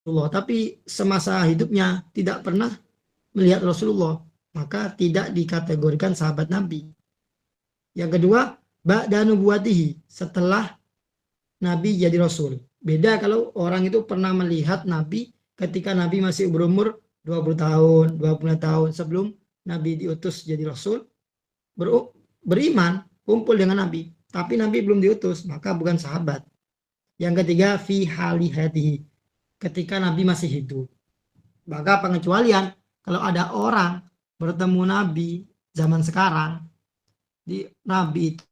Rasulullah, tapi semasa hidupnya tidak pernah melihat Rasulullah, maka tidak dikategorikan sahabat Nabi. Yang kedua, ba'da nubuwatihi, setelah Nabi jadi Rasul. Beda kalau orang itu pernah melihat Nabi ketika Nabi masih berumur 20 tahun, 20 tahun sebelum Nabi diutus jadi Rasul, beriman, kumpul dengan Nabi. Tapi Nabi belum diutus, maka bukan sahabat. Yang ketiga, fi halihatihi, ketika Nabi masih hidup. Maka pengecualian, kalau ada orang bertemu Nabi zaman sekarang, di Nabi itu,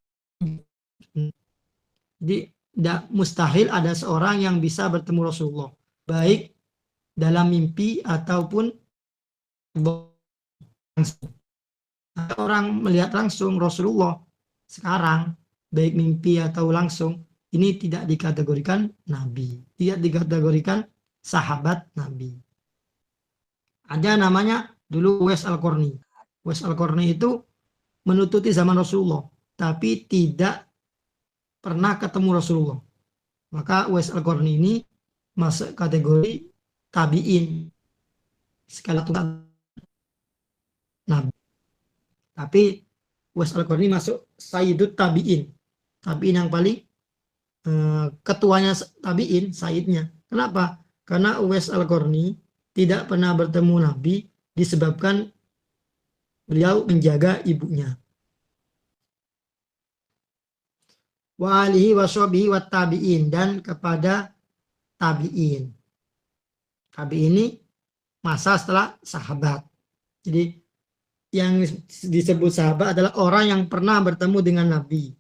tidak mustahil ada seorang yang bisa bertemu Rasulullah, baik dalam mimpi ataupun langsung. Orang melihat langsung Rasulullah sekarang, baik mimpi atau langsung, ini tidak dikategorikan Nabi, tidak dikategorikan sahabat Nabi. Ada namanya dulu Uwais Al-Qarni. Uwais Al-Qarni itu menututi zaman Rasulullah, tapi tidak pernah ketemu Rasulullah. Maka Uwais Al-Qarni ini masuk kategori tabi'in. Sekali Nabi. Tapi Uwais Al-Qarni masuk Sayyidut Tabi'in. Tabi'in yang paling ketuanya tabi'in, Sayyidnya. Kenapa? Karena Uwais Al-Qarni tidak pernah bertemu Nabi disebabkan beliau menjaga ibunya. Wa alihi wa sahbihi wa tabi'in, dan kepada tabi'in. Tabi'in ini masa setelah sahabat. Jadi yang disebut sahabat adalah orang yang pernah bertemu dengan Nabi.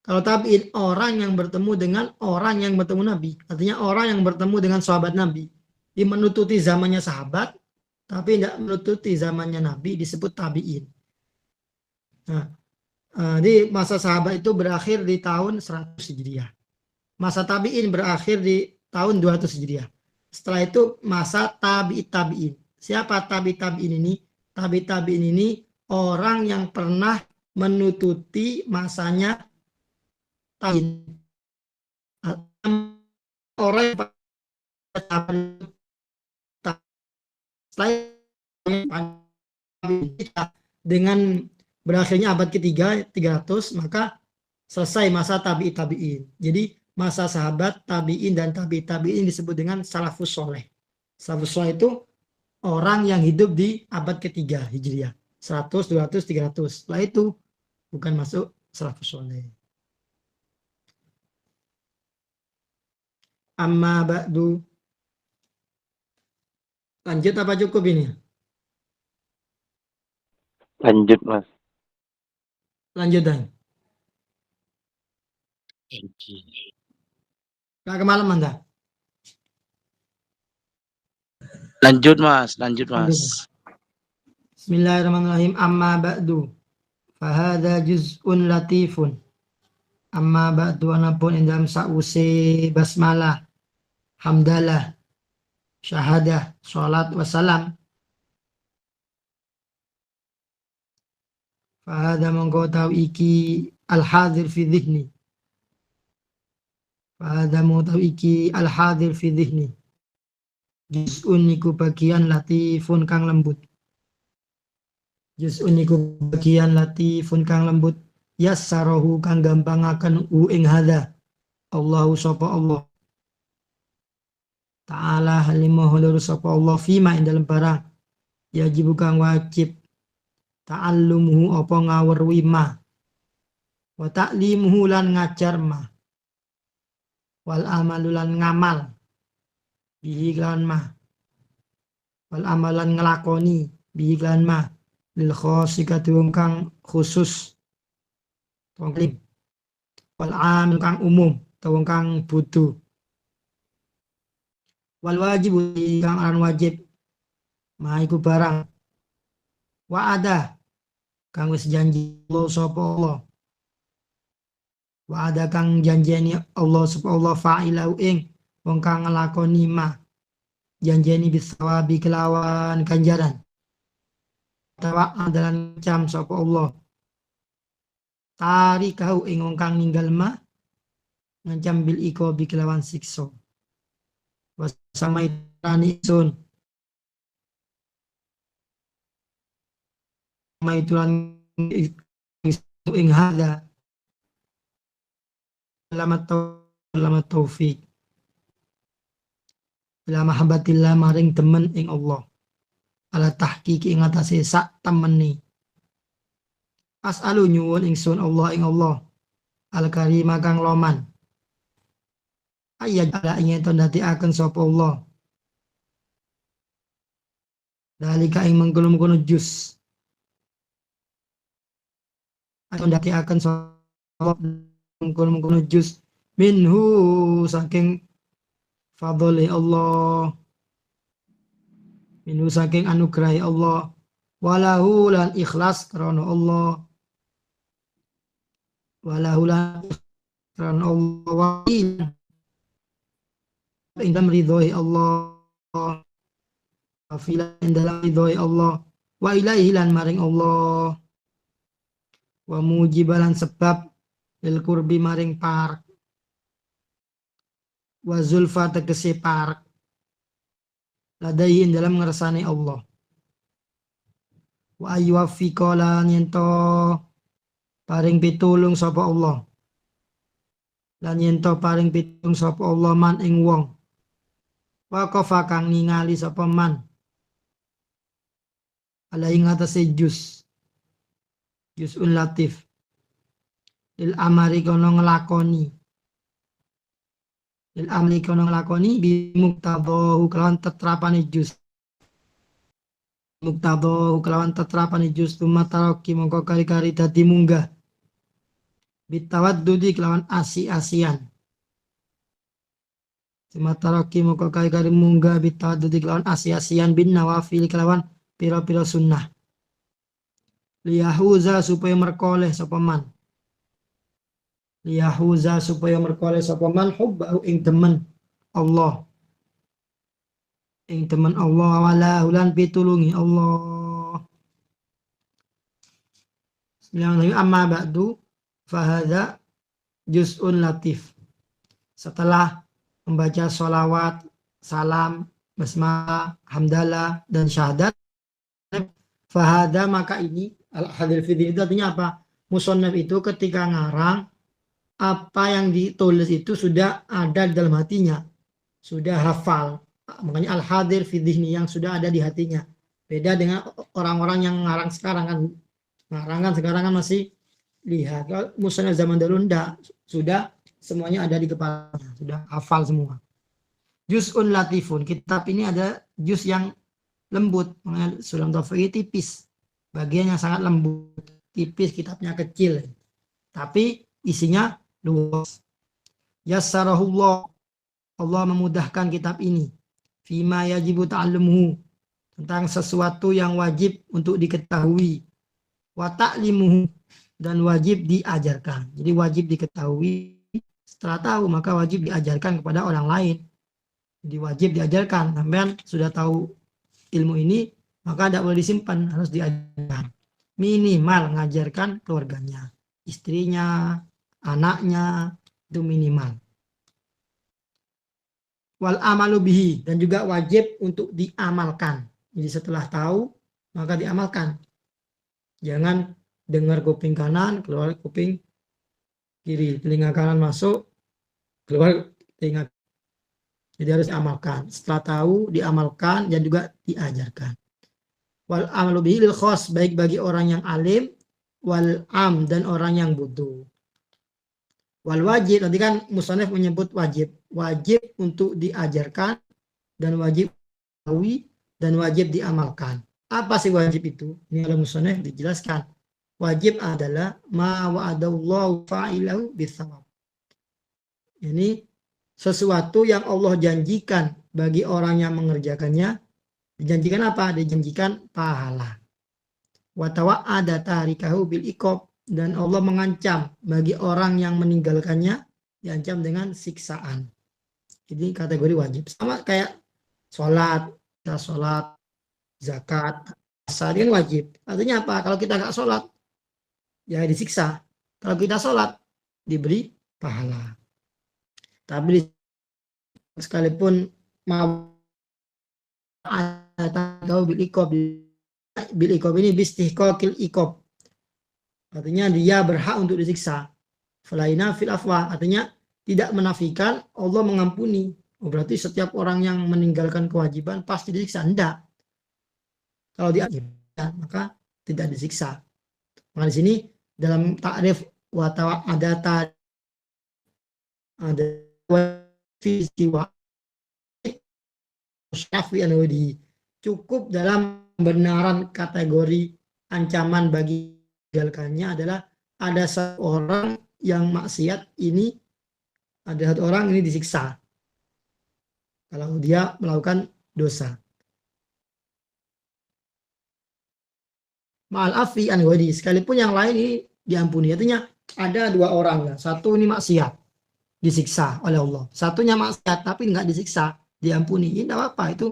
Kalau tabi'in, orang yang bertemu dengan orang yang bertemu Nabi. Artinya orang yang bertemu dengan sahabat Nabi. Dia menututi zamannya sahabat, tapi tidak menututi zamannya Nabi, disebut tabi'in. Nah, di masa sahabat itu berakhir di tahun 100 Hijriah. Masa tabi'in berakhir di tahun 200 Hijriah. Setelah itu masa tabi'in. Siapa tabi'in ini? Tabi'in ini orang yang pernah menututi masanya tabi'in. Orang yang dengan berakhirnya abad ketiga 300, maka selesai masa tabi'in. Jadi masa sahabat, tabi'in dan tabi'in disebut dengan salafus soleh. Salafus soleh itu orang yang hidup di abad ketiga Hijriah, 100, 200, 300. Setelah itu bukan masuk salafus soleh. Amma ba'du. Lanjut apa cukup ini? Lanjut, Mas. Lanjut dan. Gak kemalaman dah. Lanjut, Mas. Lanjut, Mas. Bismillahirrahmanirrahim. Amma ba'du. Fahada juz'un latifun. Amma ba'du anapun dalam sa'usi basmalah, hamdalah, syahadah, sholat, wassalam. Fahada mongko tahu iki al-hadir fi dhihni. Fahada mongko tahu iki al-hadir fi dhihni. Juz'un niku bagian latifun kang lembut. Juz'un niku bagian latifun kang lembut. Yassarahu kang gampangaken ing hadza. Allahu sapa Allah. Ta'ala halimahu lur sapa Allah fima ing dalem barang. Yajib kang wajib ta'allumuhu apa ngaweruhi ma. Wa ta'limuhu lan ngajar ma. Wal amalu lan ngamal. Bihi lan ma. Wal amalan ngelakoni bihi lan ma. Lil khosikati wong kang khusus. Wong wal am kang umum, wong kang butuh. Wal wajib kang aran wajib. Ma iku barang. Wa ada kang wis janji Allah sapa Allah. Wa ada kang janjeni Allah sapa Allah fa'ilau ing wong kang nglakoni ma. Janjeni bisawabi kelawan ganjaran. Tawa adalan cam sapa Allah. Tarikau ing wong kang ninggal ma ngancam bil iko bi kelawan siksa. Wasama rani sun maitulan ing hada selamat taufik ila mahabbatillah maring temen ing Allah ala tahqiqi ing atase sak temeni as'alu nyuwun ingsun Allah ing Allah al karima kang loman ayat ala ingin tondati akan sapa Allah dalika ing mengkono-mengkono jus tondati akan sapa mengkono-mengkono jus minhu saking fadli Allah minhu saking anugrahi Allah walahu lan ikhlas karena Allah walahu lan karena Allah dalam ridhoi Allah wafilan dalam ridhoi Allah wa ilaihi lan maring Allah wa mujibalan sebab lil kurbi maring park wa zulfa tegese park ladayin dalam ngersani Allah wa ayyuwaffiqa lan yento paring pitulung sapa Allah lan yento paring pitulung sapa Allah man ing wong waqafa kang ningali sapa man ala ing atase juz'un latif lil amari kono nglakoni lil amri kono nglakoni bi muktadhahu kelawan tetrapane juz muktadhahu kelawan tetrapane juz tumataraki mongko kari-kari dadi munggah bitawaddudi kelawan asi-asian tumataraki mongko kari-kari munggah bitawaddudi kelawan asi-asian bin nawafil kelawan pira-pira sunnah liyahuza supaya merkoleh sapa man liyahuza supaya merkoleh sapa man hubbahu ing temen Allah wala hulan pitulungi Allah Bismillahirrahmanirrahim amma ba'du fahadha juz'un latif setelah membaca sholawat salam basmalah hamdalah dan syahadat fahadha maka ini al-hadir fidhi itu artinya apa musannaf itu ketika ngarang apa yang ditulis itu sudah ada di dalam hatinya, sudah hafal. Makanya al-hadir fi dhihni yang sudah ada di hatinya. Beda dengan orang-orang yang ngarang sekarang kan. Ngarang kan sekarang kan masih lihat. Kalau musannaf zaman dulu enggak, sudah semuanya ada di kepalanya, sudah hafal semua. Juz'un latifun, kitab ini ada juz yang lembut, makanya Sulam Taufik tipis. Bagian yang sangat lembut, tipis, kitabnya kecil. Tapi isinya luas. Yassarahullah, Allah memudahkan kitab ini. Fima yajibu ta'allumuhu, tentang sesuatu yang wajib untuk diketahui. Wa ta'limuhu, dan wajib diajarkan. Jadi wajib diketahui, setelah tahu maka wajib diajarkan kepada orang lain. Jadi wajib diajarkan. Sampai sudah tahu ilmu ini, maka tidak boleh disimpan, harus diajarkan. Minimal ngajarkan keluarganya, istrinya, anaknya, itu minimal. Wal amalu bihi, dan juga wajib untuk diamalkan. Jadi setelah tahu maka diamalkan. Jangan dengar kuping kanan, keluar kuping kiri, telinga kanan masuk, keluar telinga. Jadi harus diamalkan. Setelah tahu diamalkan dan juga diajarkan. Wal amalu bihi lil khos, baik bagi orang yang alim, wal am, dan orang yang butuh. Wal wajib, nanti kan musannaf menyebut wajib untuk diajarkan dan wajib diketahui dan wajib diamalkan. Apa sih wajib itu? Ini oleh musannaf dijelaskan. Wajib adalah ma wa'adallahu fa'ilahu bisawab. Ini sesuatu yang Allah janjikan bagi orang yang mengerjakannya. Dijanjikan apa? Dijanjikan pahala. Wa tawa'ada tarikahu bil iqab, dan Allah mengancam bagi orang yang meninggalkannya, diancam dengan siksaan. Jadi kategori wajib. Sama kayak sholat, zakat, puasa, ini wajib. Artinya apa? Kalau kita nggak sholat, ya disiksa. Kalau kita sholat, diberi pahala. Tapi sekalipun mau kau bil ikob ini bistihqaqil ikob, artinya dia berhak untuk disiksa. Falaina fil afwa, artinya tidak menafikan Allah mengampuni. Oh, berarti setiap orang yang meninggalkan kewajiban pasti disiksa. Enggak. Kalau dia maka tidak disiksa. Maka di sini dalam takrif wa ada fiwa syafi anudi, cukup dalam pembenaran kategori ancaman bagi meninggalkannya adalah ada seorang yang maksiat ini, ada satu orang ini disiksa kalau dia melakukan dosa. Ma'al afi an wadi, sekalipun yang lain ini diampuni. Artinya ada dua orang ya, satu ini maksiat disiksa oleh Allah, satunya maksiat tapi nggak disiksa, diampuni. Ini tidak apa-apa, itu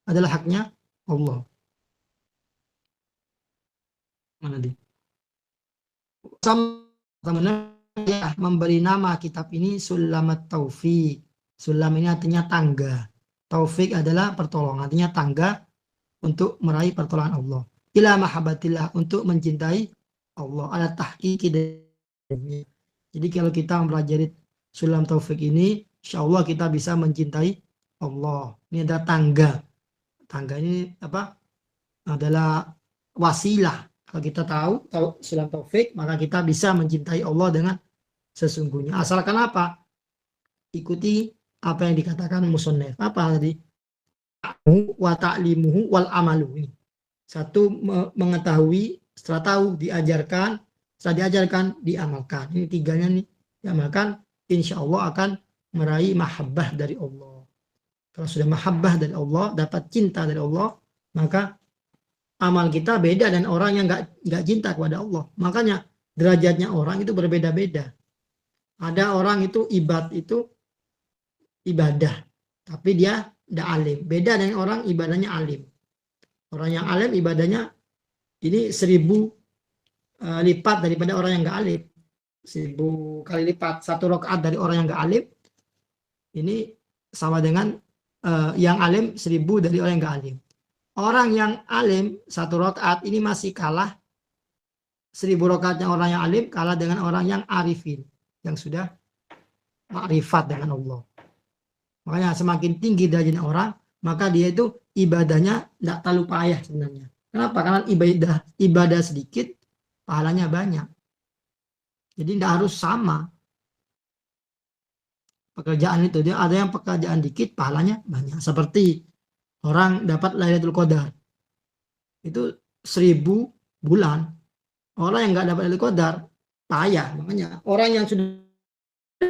adalah haknya Allah. Mana di? Sama ya, memberi nama kitab ini Sulamat Taufik. Sulam ini artinya tangga. Taufik adalah pertolongan, artinya tangga untuk meraih pertolongan Allah. Ila mahabbatillah, untuk mencintai Allah. Ala tahqiqi. Jadi kalau kita mempelajari Sulam Taufik ini, insya Allah kita bisa mencintai Allah. Ini ada tangga. Tangga ini apa? Adalah wasilah. Kalau kita tahu Sulam Taufik, maka kita bisa mencintai Allah dengan sesungguhnya. Asalkan apa? Ikuti apa yang dikatakan musannif. Apa tadi? Wa ta'limuhu wal amalu. Satu, mengetahui, setelah tahu diajarkan, setelah diajarkan diamalkan. Ini tiganya nih, diamalkan, insya Allah akan meraih mahabbah dari Allah. Kalau sudah mahabbah dari Allah, dapat cinta dari Allah, maka amal kita beda dan orang yang nggak cinta kepada Allah. Makanya derajatnya orang itu berbeda-beda. Ada orang itu ibadah, tapi dia tidak alim. Beda dengan orang ibadahnya alim. Orang yang alim ibadahnya ini 1000 lipat daripada orang yang nggak alim. 1000 kali lipat. 1 rakaat dari orang yang nggak alim ini sama dengan yang alim 1000 dari orang yang nggak alim. Orang yang alim 1 rakaat ini masih kalah 1000 rakaatnya orang yang alim, kalah dengan orang yang arifin, yang sudah makrifat dengan Allah. Makanya semakin tinggi derajatnya orang, maka dia itu ibadahnya tidak terlalu payah sebenarnya. Kenapa? Karena ibadah sedikit, pahalanya banyak. Jadi tidak harus sama pekerjaan itu. Dia ada yang pekerjaan dikit, pahalanya banyak. Seperti orang dapat Lailatul Qadar, itu 1000 bulan. Orang yang nggak dapat Lailatul Qadar payah. Makanya orang yang sudah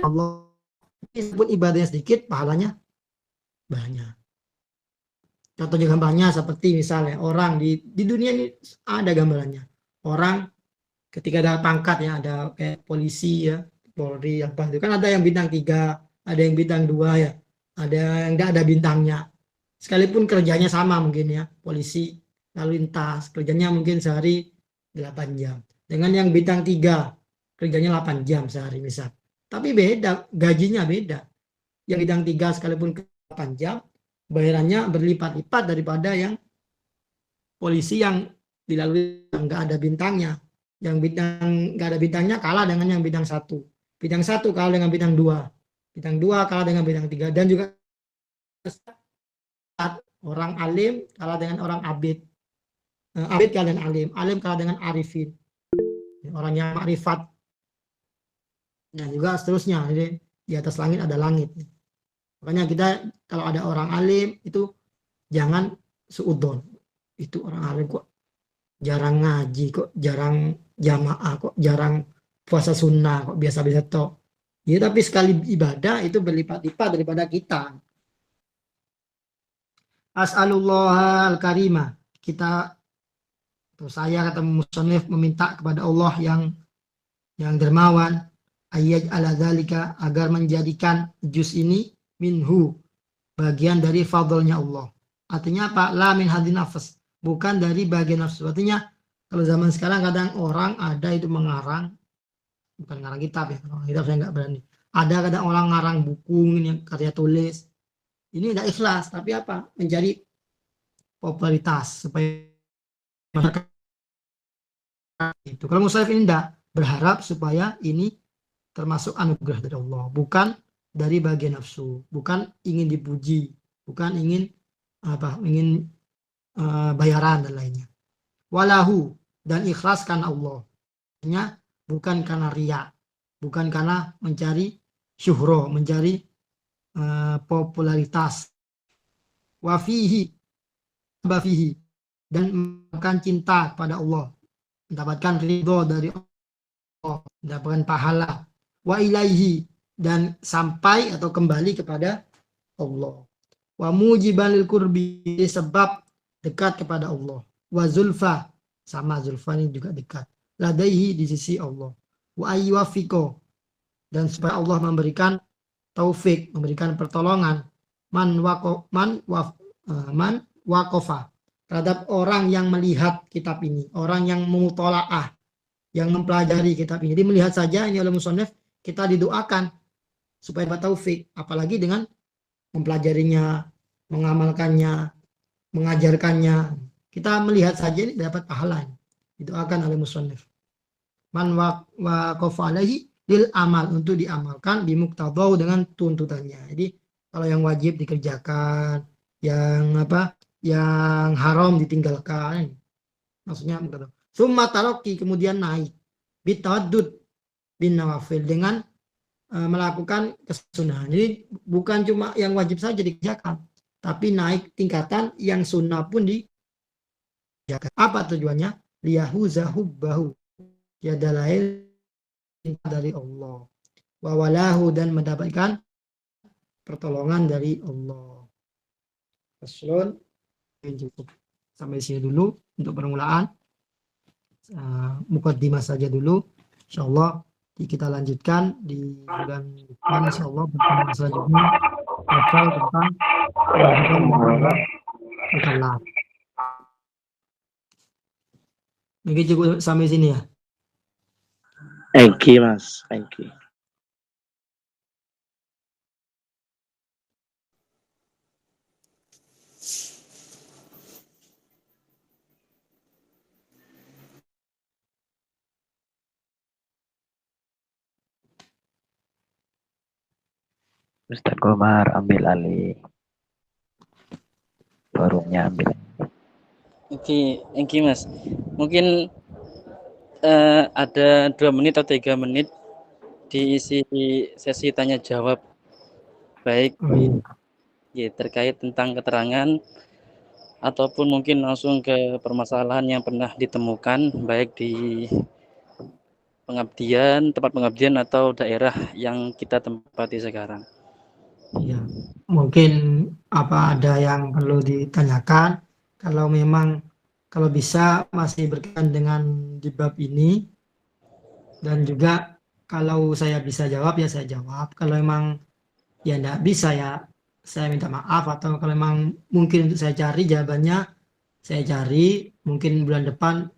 Allah, meskipun ibadahnya sedikit, pahalanya banyak. Contohnya gambarnya seperti misalnya orang di dunia ini ada gambarannya. Orang ketika ada pangkat ya, ada kayak polisi ya, Polri apa itu kan ada yang bintang 3, ada yang bintang 2 ya, ada yang nggak ada bintangnya. Sekalipun kerjanya sama mungkin ya, polisi lalu lintas kerjanya mungkin sehari 8 jam. Dengan yang bintang 3 kerjanya 8 jam sehari misal. Tapi beda, gajinya beda. Yang bintang 3 sekalipun 8 jam, bayarannya berlipat-lipat daripada yang polisi yang dilalui nggak ada bintangnya. Yang bintang nggak ada bintangnya kalah dengan yang bintang 1. Bintang 1 kalah dengan bintang 2. Bintang 2 kalah dengan bintang 3. Dan juga orang alim kalah dengan orang abid. Abid kalah dengan alim. Alim kalah dengan arifin. Orang yang makrifat. Dan juga seterusnya. Jadi di atas langit ada langit. Makanya kita kalau ada orang alim itu jangan suudzon. Itu orang alim kok jarang ngaji, kok jarang jamaah, kok jarang puasa sunnah, kok biasa-biasa tok. Ya, tapi sekali ibadah itu berlipat-lipat daripada kita. As'alullah al-karimah. Kita atau saya kata musannif meminta kepada Allah yang dermawan, ayat ala dzalika, agar menjadikan juz ini minhu, bagian dari fadlnya Allah. Artinya apa? La min hadin nafas, bukan dari bagian nafsu. Artinya kalau zaman sekarang kadang orang ada itu mengarang, bukan ngarang kitab ya, kalau kitab saya nggak berani. Ada kadang orang ngarang buku ini karya tulis. Ini tidak ikhlas, tapi apa? Mencari popularitas supaya masyarakat itu. Kalau musafir ini enggak, berharap supaya ini termasuk anugerah dari Allah, bukan dari bagian nafsu, bukan ingin dipuji, bukan ingin bayaran dan lainnya. Walahu, dan ikhlas karena Allah, bukan karena riya, bukan karena mencari syuhro, mencari popularitas. Wafihi, dan mendapatkan cinta pada Allah, mendapatkan ridho dari Allah, mendapatkan pahala. Wa ilaihi, dan sampai atau kembali kepada Allah. Wa mujiban lil qurbi, sebab dekat kepada Allah. Wa zulfa, sama zulfa ini juga dekat. Ladaihi, di sisi Allah. Wa ayyuwafiqo, dan supaya Allah memberikan taufik, memberikan pertolongan man wakofa, terhadap orang yang melihat kitab ini, orang yang mutolaah, yang mempelajari kitab ini. Jadi melihat saja ini oleh musannif, kita didoakan supaya dapat taufik, apalagi dengan mempelajarinya, mengamalkannya, mengajarkannya. Kita melihat saja ini dapat pahala, didoakan oleh musannif. Man waqafa alaihi lil amal, untuk diamalkan, bimuktadau, dengan tuntutannya. Jadi kalau yang wajib dikerjakan, yang yang haram ditinggalkan, maksudnya summa taroki, kemudian naik, bitawaddud bin nawafil, dengan melakukan kesunahan. Jadi bukan cuma yang wajib saja dikerjakan, tapi naik tingkatan yang sunnah pun dikerjakan. Apa tujuannya? Liyahuza hubbahu, tiada lain dari Allah. Wa walahu, dan mendapatkan pertolongan dari Allah. Faslun, cukup sampai sini dulu untuk permulaan. Mukaddimah saja dulu. Insyaallah kita lanjutkan di bulan depan, insyaallah pertemuan selanjutnya total tentang kewajiban mukallaf. Mungkin cukup sampai sini ya. Thank you, Mas. Thank you. Ustaz Komar ambil alih. Forumnya ambil. Oke, thank you Mas. Mungkin ada 2 menit atau 3 menit diisi sesi tanya jawab, baik ya, terkait tentang keterangan ataupun mungkin langsung ke permasalahan yang pernah ditemukan, baik di pengabdian, tempat pengabdian atau daerah yang kita tempati sekarang. Ya, mungkin ada yang perlu ditanyakan. Kalau memang, kalau bisa masih berkaitan dengan di bab ini, dan juga kalau saya bisa jawab ya saya jawab. Kalau memang ya enggak bisa ya saya minta maaf, atau kalau memang mungkin untuk saya cari jawabannya, saya cari, mungkin bulan depan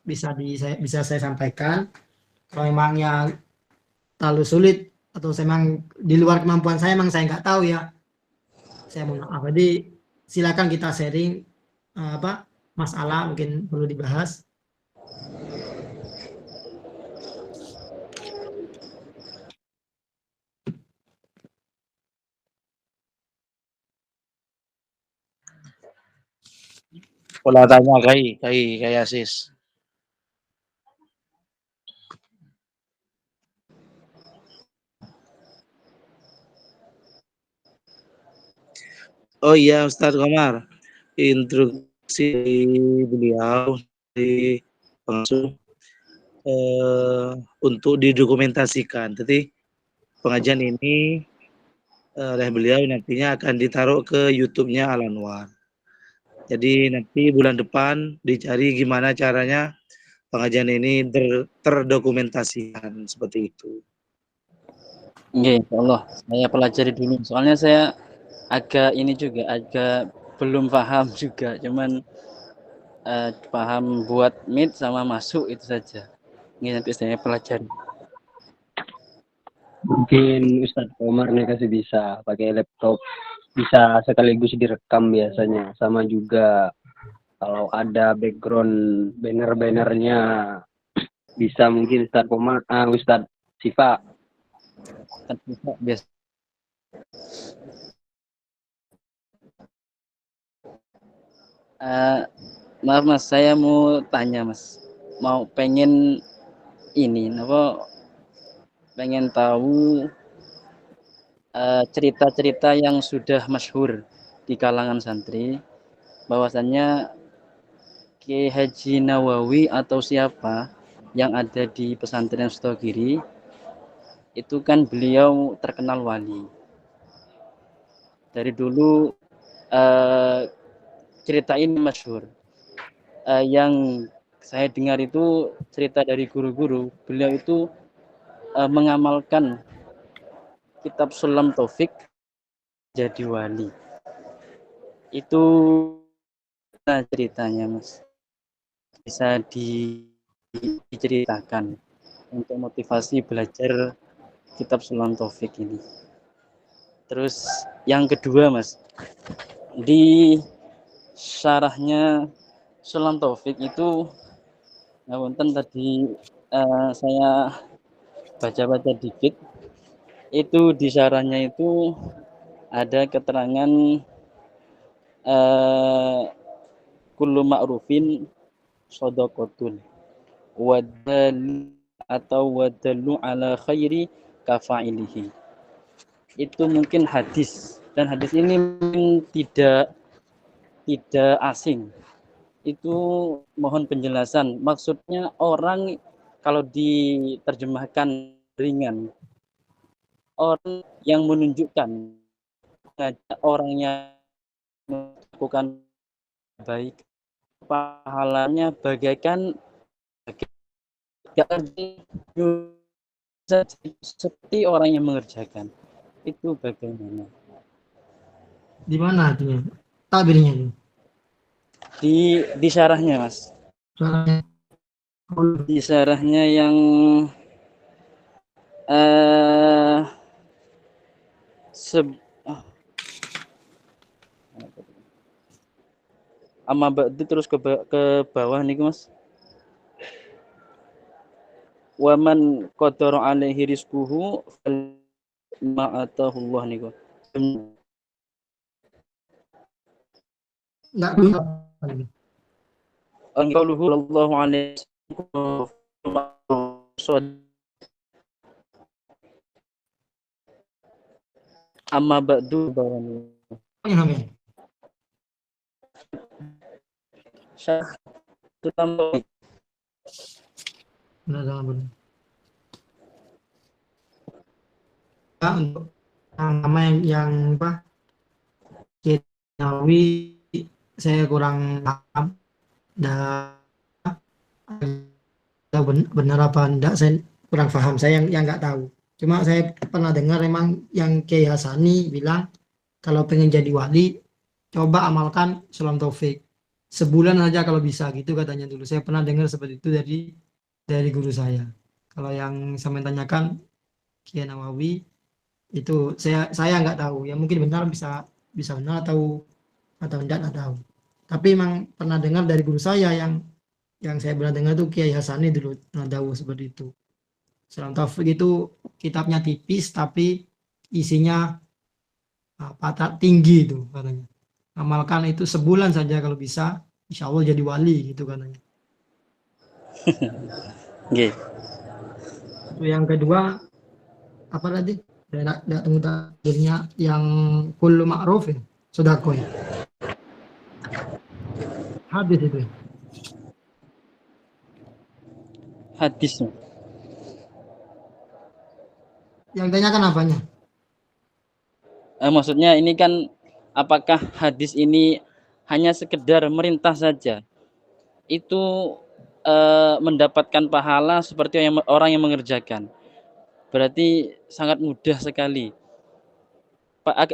bisa saya sampaikan. Kalau memang ya terlalu sulit atau saya memang di luar kemampuan saya, memang saya nggak tahu ya, saya mohon maaf. Jadi silakan kita sharing masalah mungkin perlu dibahas. Pola tanya Kai Asis. Oh iya, Ustaz Komar, instruksi beliau di langsung untuk didokumentasikan. Jadi pengajian ini oleh beliau nantinya akan ditaruh ke YouTube-nya Al Anwar. Jadi nanti bulan depan dicari gimana caranya pengajian ini terdokumentasikan seperti itu. Oke, insyaallah saya pelajari dulu. Soalnya saya agak belum paham juga, cuman paham buat meet sama masuk itu saja. Ini nanti saya pelajari. Mungkin Ustadz Komar nih kasih bisa pakai laptop bisa sekaligus direkam biasanya. Sama juga kalau ada background banner-bannernya bisa mungkin Ustadz Komar, Ustadz Sifa. Biasa. Maaf Mas, saya mau tanya Mas, pengen ini, pengen tahu cerita-cerita yang sudah masyhur di kalangan santri, bahwasannya Kiai Haji Nawawi atau siapa yang ada di pesantren Sutogiri itu kan beliau terkenal wali. Dari dulu cerita ini masyhur. Yang saya dengar itu cerita dari guru-guru, beliau itu mengamalkan kitab Sulam Taufik jadi wali. Itu ceritanya Mas, bisa diceritakan untuk motivasi belajar kitab Sulam Taufik ini. Terus yang kedua Mas, di syarahnya Sulam Taufik itu tadi saya baca-baca dikit, itu di syarahnya itu ada keterangan kullu ma'rufin shadaqatun wadal atau wadalu ala khairi kafa'ilihi. Itu mungkin hadis, dan hadis ini tidak asing. Itu mohon penjelasan, maksudnya orang kalau diterjemahkan ringan, orang yang menunjukkan orang yang melakukan baik pahalanya bagaikan seperti orang yang mengerjakan. Itu bagaimana? Di mana artinya? Tabirnya itu. Di syarahnya Mas. Soalnya Di syarahnya yang amma ba'du terus ke bawah nih Mas. Waman qadara alaihi rizquhu ma'atahullah niku. enggak bisa. Anqaluhu sallallahu alaihi amma ba'du bawani. Namanya. Syarah Sulam Benar. Untuk nama yang apa? Nawawi saya kurang paham. Benar apa enggak, saya kurang paham. Saya yang nggak tahu. Cuma saya pernah dengar memang yang Kiai Hasani bilang kalau pengen jadi wali coba amalkan Sulam Taufik sebulan aja kalau bisa, gitu katanya dulu. Saya pernah dengar seperti itu dari guru saya. Kalau yang saya tanyakan Kiai Nawawi itu saya nggak tahu. Ya mungkin benar, bisa benar atau enggak tahu. Tapi memang pernah dengar dari guru saya yang saya pernah dengar tuh Kiai Hasani dulu pernah tahu seperti itu. Sulam Taufik itu kitabnya tipis tapi isinya tinggi itu katanya. Amalkan itu sebulan saja kalau bisa, insya Allah jadi wali gitu katanya. Nggih. Yang kedua apa tadi? Tidak temu takdirnya yang kullu ma'ruf ya, sedekah ya. Hadis itu. Hadis. Yang tanyakan apanya? Maksudnya ini kan apakah hadis ini hanya sekedar merintah saja? Itu mendapatkan pahala seperti orang yang mengerjakan. Berarti sangat mudah sekali.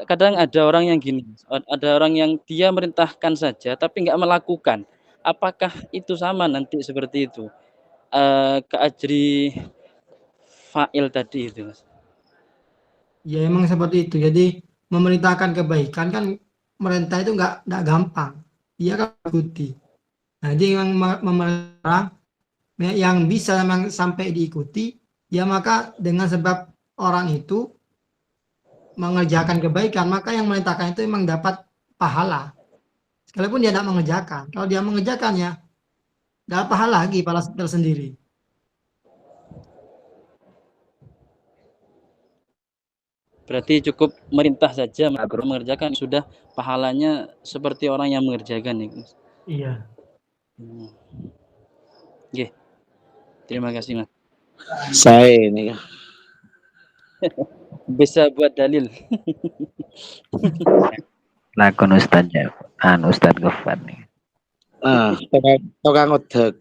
Kadang ada orang yang gini, ada orang yang dia merintahkan saja tapi nggak melakukan. Apakah itu sama nanti seperti itu? Keajri fa'il tadi itu Mas. Ya emang seperti itu. Jadi memerintahkan kebaikan kan merintah itu nggak gampang. Dia kan ikuti. Nah, jadi yang memerintah yang bisa memang sampai diikuti, ya maka dengan sebab orang itu mengerjakan kebaikan, maka yang memerintahkan itu memang dapat pahala. Sekalipun dia tidak mengerjakan. Kalau dia mengerjakannya, dapat pahala lagi, pahala tersendiri. Berarti cukup merintah saja mengerjakan sudah pahalanya seperti orang yang mengerjakan ya. Iya. Oke. Terima kasih Mas. Saya ini Bisa buat dalil. Lakon Ustaz Ustaz Gofar nih. tukang odeg.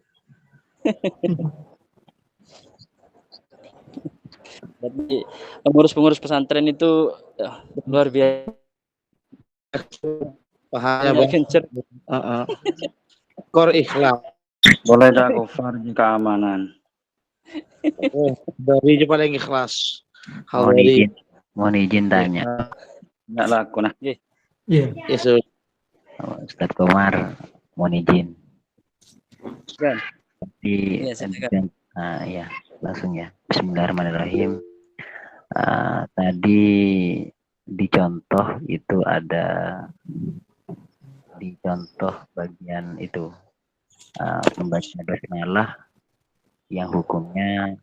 Jadi pengurus-pengurus pesantren itu luar biasa. Pahalanya Gencer. Kor ikhlas. Boleh dah Gofar jika amanan. Dari itu paling ikhlas. Mohon izin tanya. Enggak laku nah. Iya. Yesus. Ustaz Komar, mohon izin. Kan? Di Iya, silakan. ya, langsung ya. Bismillahirrahmanirrahim. Tadi di contoh itu ada di contoh bagian itu membaca basmalah yang hukumnya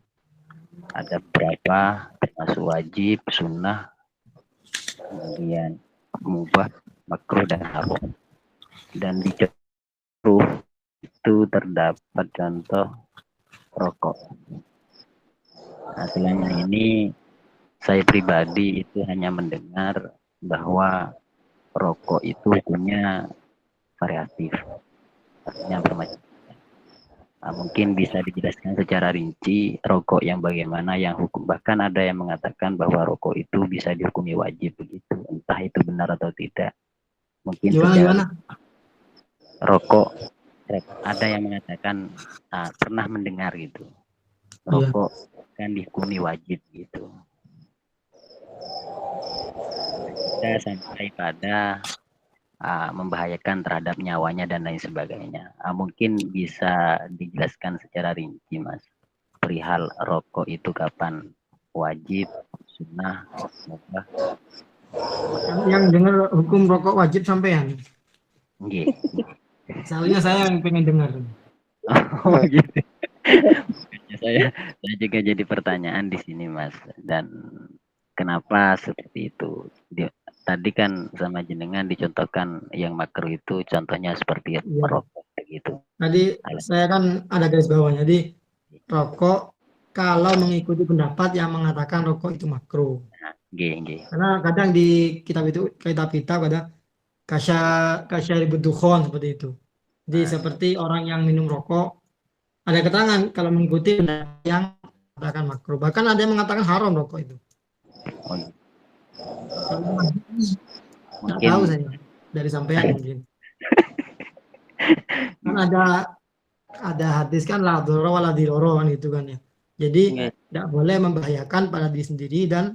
ada berapa, termasuk wajib, sunnah, kemudian mubah, makruh dan haram. Dan di contoh itu terdapat contoh rokok. Nah, selama ini saya pribadi itu hanya mendengar bahwa rokok itu hukumnya variatif, artinya bermacam. Nah, mungkin bisa dijelaskan secara rinci rokok yang bagaimana yang hukum, bahkan ada yang mengatakan bahwa rokok itu bisa dihukumi wajib begitu, entah itu benar atau tidak. Mungkin Gimana? rokok ada yang mengatakan pernah mendengar gitu, rokok kan dihukumi wajib gitu. Kita sampai pada membahayakan terhadap nyawanya dan lain sebagainya. Mungkin bisa dijelaskan secara rinci, Mas, perihal rokok itu kapan wajib, sunnah, mubah. Yang dengar hukum rokok wajib sampean. Nggih. Soalnya saya yang pengen dengar. Oh gitu. saya juga jadi pertanyaan di sini, Mas. Dan kenapa seperti itu? Tadi kan sama jenengan dicontohkan yang makruh itu contohnya seperti merokok begitu. Tadi saya kan ada garis bawahnya. Jadi rokok kalau mengikuti pendapat yang mengatakan rokok itu makruh. Karena kadang di kitab-kitab ada kasyaribud dukhon seperti itu. Jadi seperti orang yang minum rokok, ada keterangan kalau mengikuti pendapat yang mengatakan makruh. Bahkan ada yang mengatakan haram rokok itu. Nggak tahu saya dari sampean mungkin. Kan ada hadis kan la dzarara wala dzirara kan itu kan ya. Jadi tidak boleh membahayakan pada diri sendiri dan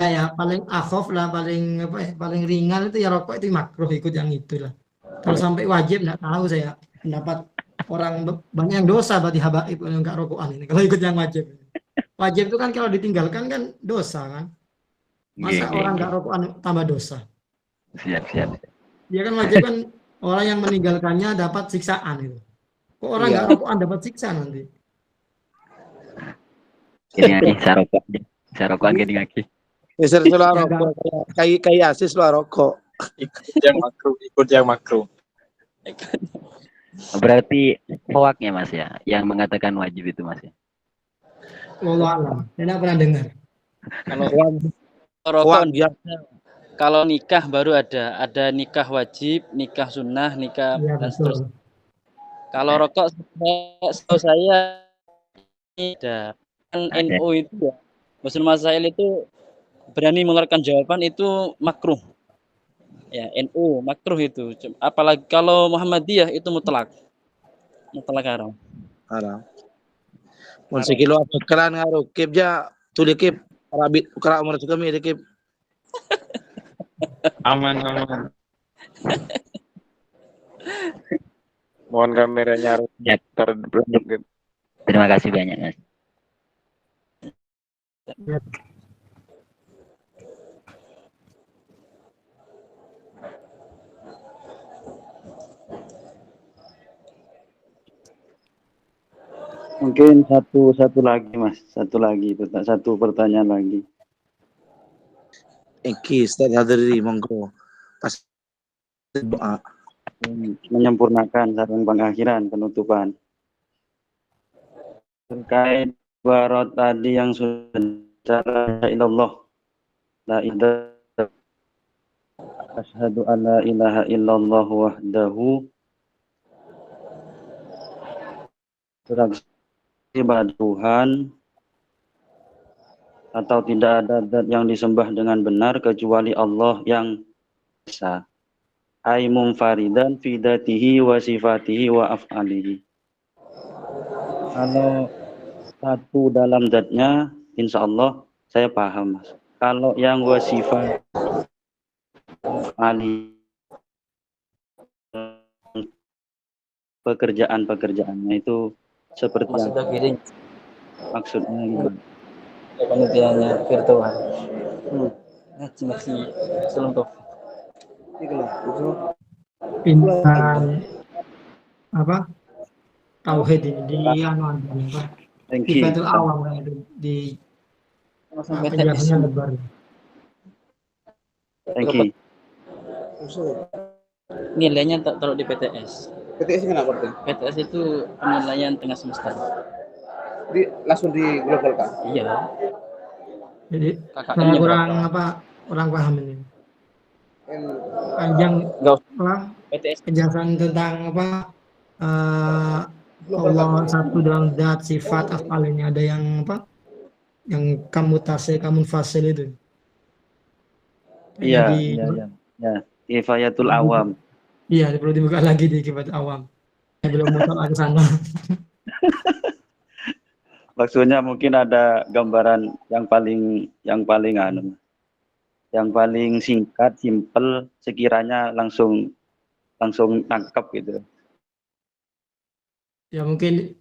ya paling akhaf lah, paling ringan itu ya rokok itu makruh, ikut yang itulah. Kalau sampai wajib nggak tahu saya, pendapat orang banyak yang dosa berarti habaib kalau nggak rokokan ini kalau ikut yang wajib. Wajib itu kan kalau ditinggalkan kan dosa kan. Masa orang nggak rokokan tambah dosa? Siap. Dia kan wajib kan orang yang meninggalkannya dapat siksaan itu. Kok orang nggak rokokan dapat siksa nanti? Gini saya rokokan gini lagi. Geser sulah rokok, kayak asis sulah rokok. Ikut yang makruh. Berarti hoaknya, Mas, ya, yang mengatakan wajib itu, Mas, ya. Wallahu a'lam. Saya tidak pernah dengar. Kalau rokok biasa, kalau nikah baru ada nikah wajib, nikah sunnah, nikah dan seterusnya. Kalau rokok setahu saya ada kan NU itu ya, Muslim Masail itu berani mengeluarkan jawaban itu makruh. Ya, NU makruh itu. Apalagi kalau Muhammadiyah itu mutlak haram. Haram. Mun sekilo apa keran ngaruh kip ja tuli kip rabit ukra umur kami kip. Aman, aman. Mohon kameranya harus Ya, terbentuk. terima kasih banyak, Mas. Mungkin satu lagi, Mas. Satu pertanyaan lagi. Eki Ustaz hadiri monggo. Pas doa. Menyempurnakan sarung pengakhiran penutupan. Terkait barat tadi yang sudah la ilallah. La ilaha asyhadu an la ilaha illallah wahdahu ibadah Tuhan atau tidak ada zat yang disembah dengan benar kecuali Allah yang esa. Ai munfaridan fi dzatihi wa sifatihi wa af'alihi. Kalau satu dalam zatnya, insya Allah saya paham, Mas. Kalau yang wasifat ali pekerjaan-pekerjaannya itu seperti Maksudnya giring, maksudnya gimana? panitianya virtual. Ngaji selengkap. Pintar apa tauhid ini di anu apa Thank you. Kifatul Awam kan itu di Langsung penjelasannya PTS. lebar. Thank you. Nilainya tak taruh di PTS. PTS kenapa tuh? PTS itu penilaian tengah semester. Langsung di global kan? Iya. Jadi KKM-nya saya kurang berapa? apa kurang paham ini. Yang Panjang Enggak usah apa PTS. penjelasan tentang apa global Allah kan? satu dalam zat sifat afalnya ada yang apa yang kamu tase kamu fasil itu. Iya, Jadi ya. Kifayatul awam. iya perlu dibuka lagi di Kifatul Awam. Saya belum mau ke sana. Maksudnya mungkin ada gambaran yang paling yang paling singkat, simple, sekiranya langsung nangkep gitu. Ya mungkin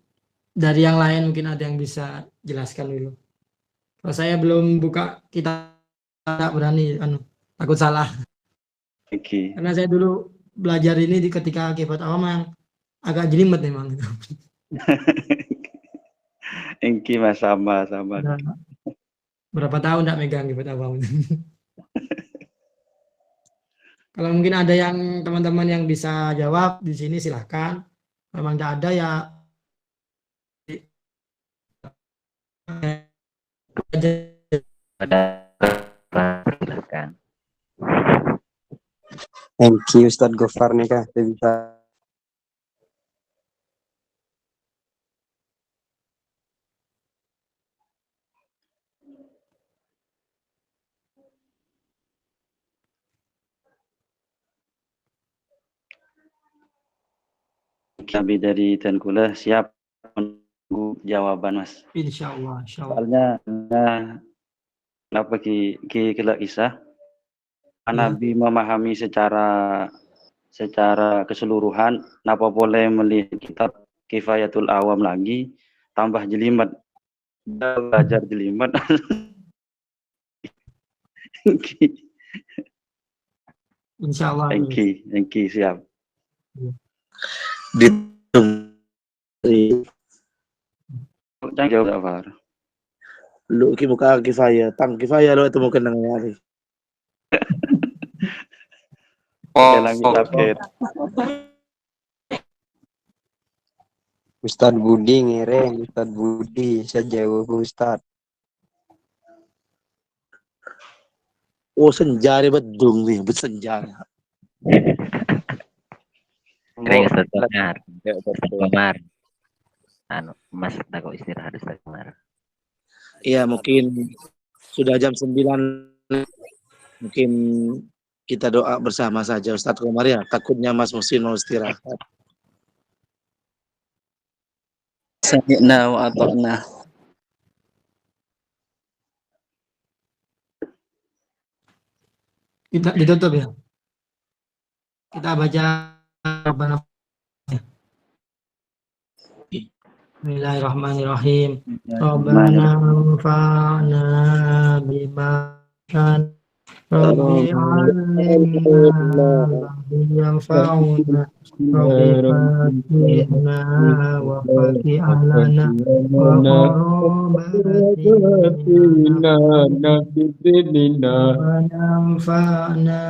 dari yang lain mungkin ada yang bisa jelaskan dulu. Kalau saya belum buka kita tidak berani takut salah. Oke. Karena saya dulu belajar ini di ketika Kifat Awam yang agak jelimet memang. Engki Mas sama. Udah berapa tahun tidak megang Kifat Awam. Kalau mungkin ada yang teman-teman yang bisa jawab di sini silahkan. Memang tidak ada ya. Silakan. Thank you Ustadz Gofar nih Kak. Saya bisa Kami dari Tengkuleh siap menunggu jawaban Mas. Insya Allah. Soalnya kenapa ki kisah Nabi memahami secara keseluruhan, napa boleh melihat kitab Kifayatul Awam lagi, tambah jelimet, belajar jelimet. Insya Allah. Thank you, siap. Jangan jawab Jafar. Lu ki muka kifaya, tang kifaya lo itu mungkin dengan hari. Langit tafsir. Ustadz Budi ngereng, Ustadz Budi saya jawab Ustadz. Oh senja bedung nih, bersenja. Kering Ustaz Komar. Ustaz Komar. Mas takut istirahat Ustaz Komar. Iya mungkin sudah jam 9 Mungkin kita doa bersama saja Ustadz Komar ya. Takutnya Mas Muhsin mau istirahat. Sami'na wa ata'na. Kita ditutup ya. Kita baca Rabbana. Bismillahirrahmanirrahim. Rabbana anfa'na bima kan Rabbi 'allimna yanfa'una Rabbi fatihna wa fatih alana wa qarabatina wa anfa'na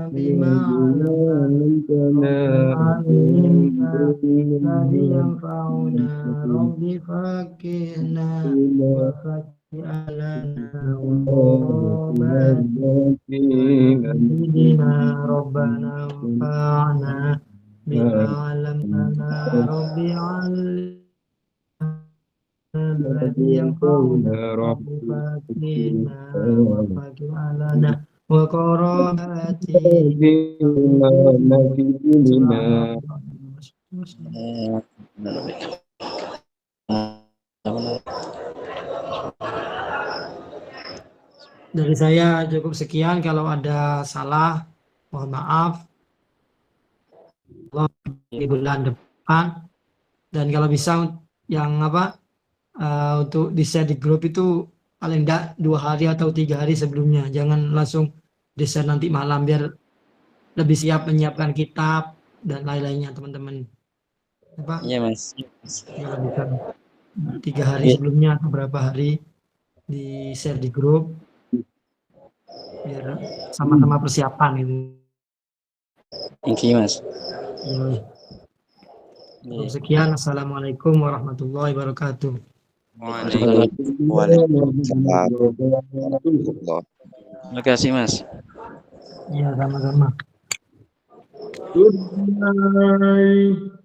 bima 'allamna Rabbi yanfa'una Rabbi fakihna wa fakih alana wa qarabatina Rabbana anfa'na bima 'allamtana Rabbi 'allimna alladhi yanfa'una Rabbi fakihna wa fakih alana wa qarabatina Dari saya cukup sekian. Kalau ada salah, mohon maaf. Di bulan depan. Dan kalau bisa yang untuk di-share di grup itu paling enggak 2 hari atau 3 hari sebelumnya. Jangan langsung di-share nanti malam biar lebih siap menyiapkan kitab dan lain-lainnya teman-teman. Iya, Mas. Kalau bisa 3 hari sebelumnya atau berapa hari di-share di grup biar sama-sama persiapan gitu. Thank you, Mas. Sekian, assalamualaikum warahmatullahi wabarakatuh. Waalaikumsalam. Terima kasih, Mas. Ya, sama-sama. Good night.